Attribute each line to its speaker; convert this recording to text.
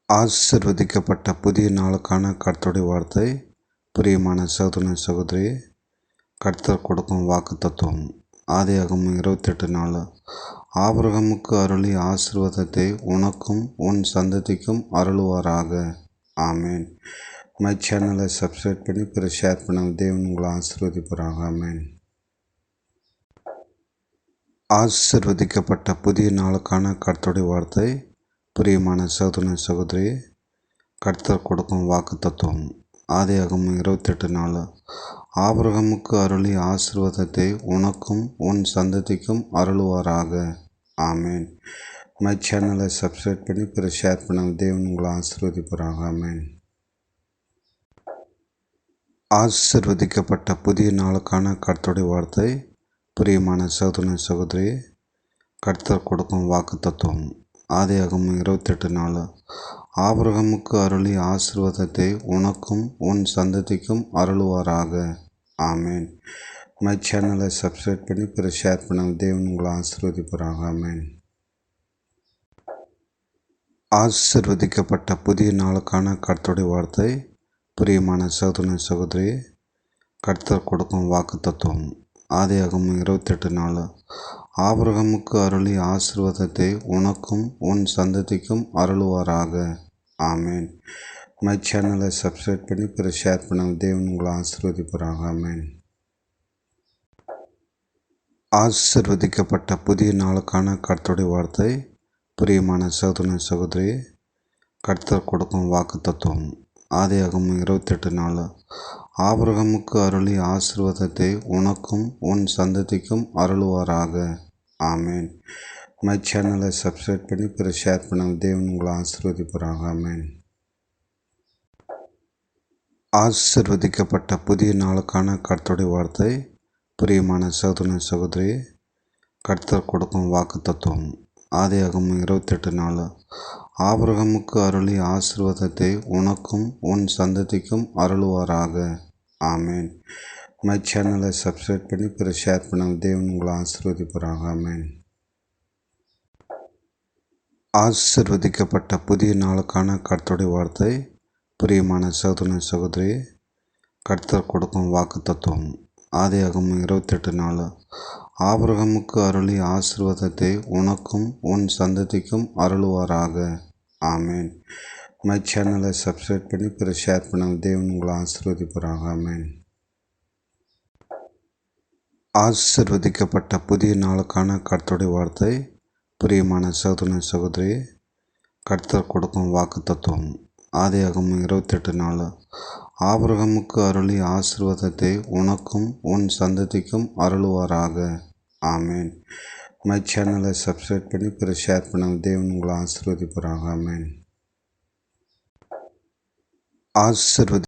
Speaker 1: ஆசீர்வதிக்கப்பட்ட புதிய நாளுக்கான கர்த்தருடைய வார்த்தை. பிரியமான சகோதரனே சகோதரி, கர்த்தர் கொடுக்கும் வாக்குத்தத்தம். ஆதியாகமம் 28:4. ஆபிரகாமுக்கு அருளிய ஆசீர்வாதத்தை உனக்கும் உன் சந்ததிக்கும் அருளுவாராக. ஆமேன். மை சேனலை சப்ஸ்கிரைப் பண்ணி பிற ஷேர் பண்ண தேவன் உங்களை ஆசீர்வதிப்பாராக. ஆமேன். ஆசீர்வதிக்கப்பட்ட புதிய நாளுக்கான கர்த்தருடைய வார்த்தை. பிரியமான சகோதரனே சகோதரி, கர்த்தர் கொடுக்கும் வாக்குத்தத்தம். ஆதியாகமம் 28:4. ஆபிரகாமுக்கு அருளிய ஆசீர்வாதத்தை உனக்கும் உன் சந்ததிக்கும் அருளுவாராக. ஆமேன். மை சேனலை சப்ஸ்கிரைப் பண்ணி பிற ஷேர் பண்ண தேவன் உங்களை ஆசீர்வதிப்பாராக. ஆமேன். ஆசீர்வதிக்கப்பட்ட புதிய நாளுக்கான கர்த்தருடைய வார்த்தை. பிரியமான சகோதரனே சகோதரி, கர்த்தர் கொடுக்கும் வாக்குத்தத்தம். ஆதியாகமம் 28:4. ஆபிரகாமுக்கு அருளிய ஆசீர்வாதத்தை உனக்கும் உன் சந்ததிக்கும் அருளுவாராக. ஆமேன். மை சேனலை சப்ஸ்கிரைப் பண்ணி பிற ஷேர் பண்ண தேவன் உங்களை ஆசீர்வதிப்பாராக. ஆமேன். ஆசீர்வதிக்கப்பட்ட புதிய நாளுக்கான கர்த்தருடைய வார்த்தை. பிரியமான சகோதரனே சகோதரி, கர்த்தர் கொடுக்கும் வாக்குத்தத்தம். ஆதியாகமம் 28:4. ஆபிரகாமுக்கு அருளிய ஆசீர்வாதத்தை உனக்கும் உன் சந்ததிக்கும் அருளுவாராக. ஆமேன். மை சேனலை சப்ஸ்கிரைப் பண்ணி பிற ஷேர் பண்ண தேவன் உங்களை ஆசீர்வதிப்பாராக. ஆமேன். ஆசீர்வதிக்கப்பட்ட புதிய நாளுக்கான கர்த்தருடைய வார்த்தை. பிரியமான சகோதரனே சகோதரி, கர்த்தர் கொடுக்கும் வாக்குத்தத்தம். ஆதியாகமம் 28:4. ஆபிரகாமுக்கு அருளிய ஆசீர்வாதத்தை உனக்கும் உன் சந்ததிக்கும் அருளுவாராக. ஆமேன். மை சேனலை சப்ஸ்கிரைப் பண்ணி பிற ஷேர் பண்ண தேவன் உங்களை ஆசீர்வதிப்பாராக. ஆமேன். ஆசீர்வதிக்கப்பட்ட புதிய நாளுக்கான கர்த்தருடைய வார்த்தை. பிரியமான சகோதரனே சகோதரி, கர்த்தர் கொடுக்கும் வாக்குத்தத்தம். ஆதியாகமம் 28:4. ஆபிரகாமுக்கு அருளிய ஆசீர்வாதத்தை உனக்கும் உன் சந்ததிக்கும் அருளுவாராக. ஆமேன். மை சேனலை சப்ஸ்கிரைப் பண்ணி பிற ஷேர் பண்ண தேவன் உங்களை ஆசீர்வதிப்பாராக. ஆமேன். ஆசீர்வதிக்கப்பட்ட புதிய நாளுக்கான கர்த்தருடைய வார்த்தை. பிரியமான சகோதரனே சகோதரி, கர்த்தர் கொடுக்கும் வாக்குத்தத்தம். ஆதியாகமம் 28:4. ஆபிரகாமுக்கு அருளிய ஆசீர்வாதத்தை உனக்கும் உன் சந்ததிக்கும் அருளுவாராக. ஆமேன். மை சேனலை சப்ஸ்கிரைப் பண்ணி பிற ஷேர் பண்ண தேவன் உங்களை ஆசீர்வதிப்பாராக. ஆமேன். ஆசீர்வதிக்கப்பட்ட புதிய நாளுக்கான கர்த்தருடைய வார்த்தை. பிரியமான சகோதரனே சகோதரி, கர்த்தர் கொடுக்கும் வாக்குத்தத்தம். ஆதியாகமம் 28:4. ஆபிரகாமுக்கு அருளிய ஆசீர்வாதத்தை உனக்கும் உன் சந்ததிக்கும் அருளுவாராக. ஆமேன். மை சேனலை சப்ஸ்கிரைப் பண்ணி பிற ஷேர் பண்ண தேவன் உங்களை ஆசீர்வதிப்பாராக. ஆமேன். ஆசீர்வதி